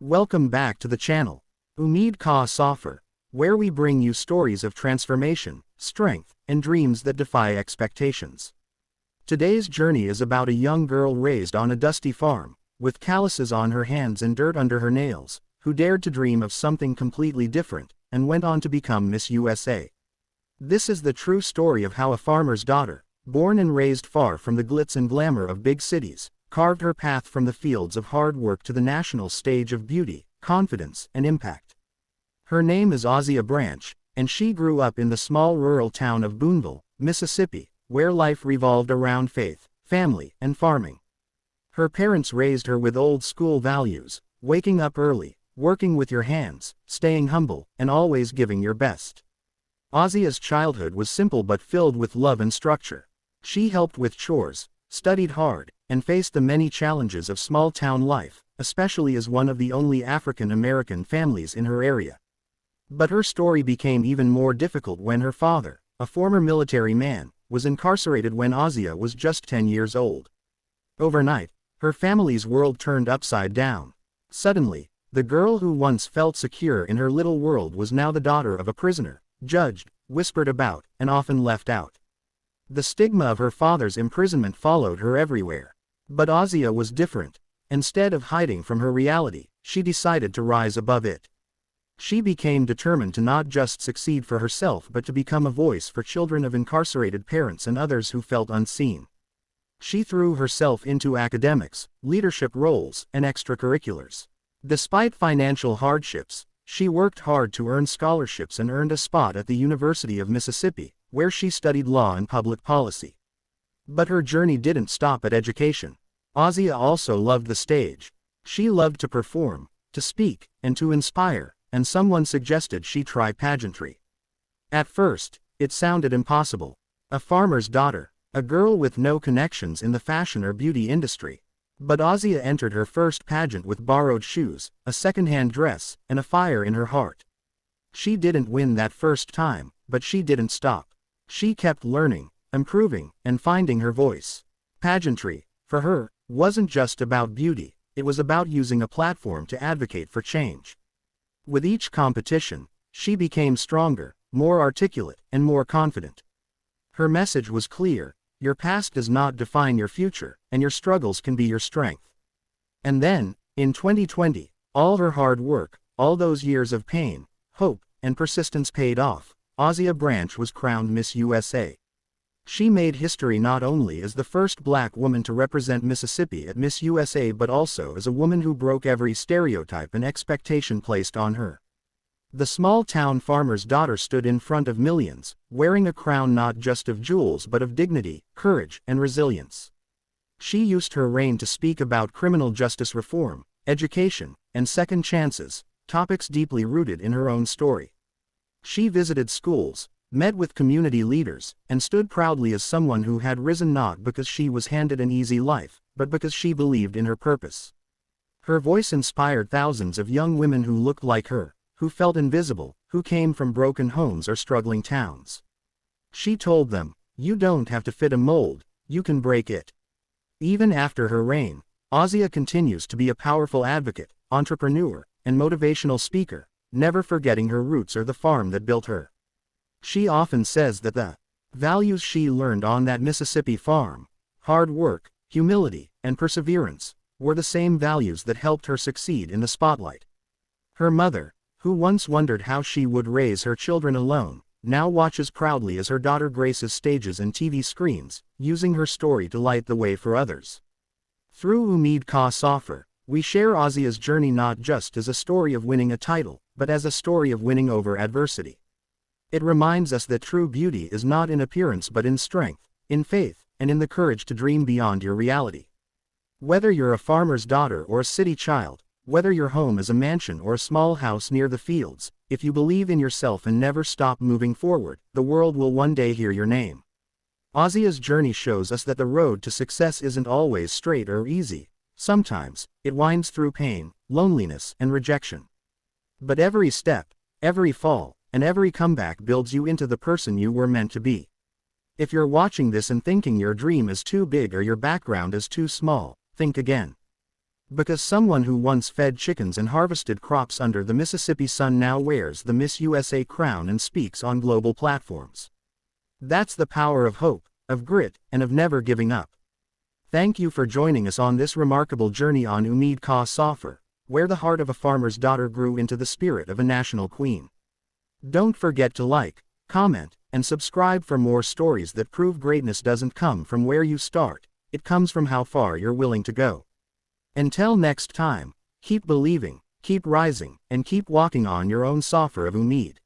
Welcome back to the channel, Umeed Ka Safar, where we bring you stories of transformation, strength, and dreams that defy expectations. Today's journey is about a young girl raised on a dusty farm, with calluses on her hands and dirt under her nails, who dared to dream of something completely different, and went on to become Miss USA. This is the true story of how a farmer's daughter, born and raised far from the glitz and glamour of big cities, carved her path from the fields of hard work to the national stage of beauty, confidence, and impact. Her name is Ozia Branch, and she grew up in the small rural town of Boonville, Mississippi, where life revolved around faith, family, and farming. Her parents raised her with old-school values: waking up early, working with your hands, staying humble, and always giving your best. Ozia's childhood was simple but filled with love and structure. She helped with chores, studied hard, and faced the many challenges of small-town life, especially as one of the only African-American families in her area. But her story became even more difficult when her father, a former military man, was incarcerated when Ozia was just 10 years old. Overnight, her family's world turned upside down. Suddenly, the girl who once felt secure in her little world was now the daughter of a prisoner, judged, whispered about, and often left out. The stigma of her father's imprisonment followed her everywhere. But Ozia was different. Instead of hiding from her reality, she decided to rise above it. She became determined to not just succeed for herself but to become a voice for children of incarcerated parents and others who felt unseen. She threw herself into academics, leadership roles, and extracurriculars. Despite financial hardships, she worked hard to earn scholarships and earned a spot at the University of Mississippi, where she studied law and public policy. But her journey didn't stop at education. Ozia also loved the stage. She loved to perform, to speak, and to inspire, and someone suggested she try pageantry. At first, it sounded impossible. A farmer's daughter, a girl with no connections in the fashion or beauty industry. But Ozia entered her first pageant with borrowed shoes, a second-hand dress, and a fire in her heart. She didn't win that first time, but she didn't stop. She kept learning, improving, and finding her voice. Pageantry, for her, wasn't just about beauty, it was about using a platform to advocate for change. With each competition, she became stronger, more articulate, and more confident. Her message was clear: your past does not define your future, and your struggles can be your strength. And then, in 2020, all her hard work, all those years of pain, hope, and persistence paid off. Ozia Branch was crowned Miss USA. She made history not only as the first black woman to represent Mississippi at Miss USA but also as a woman who broke every stereotype and expectation placed on her. The small-town farmer's daughter stood in front of millions, wearing a crown not just of jewels but of dignity, courage, and resilience. She used her reign to speak about criminal justice reform, education, and second chances, topics deeply rooted in her own story. She visited schools, met with community leaders, and stood proudly as someone who had risen not because she was handed an easy life, but because she believed in her purpose. Her voice inspired thousands of young women who looked like her, who felt invisible, who came from broken homes or struggling towns. She told them, "You don't have to fit a mold, you can break it." Even after her reign, Ozia continues to be a powerful advocate, entrepreneur, and motivational speaker, never forgetting her roots or the farm that built her. She often says that the values she learned on that Mississippi farm, hard work, humility, and perseverance, were the same values that helped her succeed in the spotlight. Her mother, who once wondered how she would raise her children alone, now watches proudly as her daughter graces stages and TV screens, using her story to light the way for others. Through Umeed Ka Safar, we share Ozia's journey not just as a story of winning a title, but as a story of winning over adversity. It reminds us that true beauty is not in appearance but in strength, in faith, and in the courage to dream beyond your reality. Whether you're a farmer's daughter or a city child, whether your home is a mansion or a small house near the fields, if you believe in yourself and never stop moving forward, the world will one day hear your name. Ozia's journey shows us that the road to success isn't always straight or easy. Sometimes, it winds through pain, loneliness, and rejection. But every step, every fall, and every comeback builds you into the person you were meant to be. If you're watching this and thinking your dream is too big or your background is too small, think again. Because someone who once fed chickens and harvested crops under the Mississippi sun now wears the Miss USA crown and speaks on global platforms. That's the power of hope, of grit, and of never giving up. Thank you for joining us on this remarkable journey on Umeed Ka Safar, where the heart of a farmer's daughter grew into the spirit of a national queen. Don't forget to like, comment, and subscribe for more stories that prove greatness doesn't come from where you start, it comes from how far you're willing to go. Until next time, keep believing, keep rising, and keep walking on your own Safar of Umeed.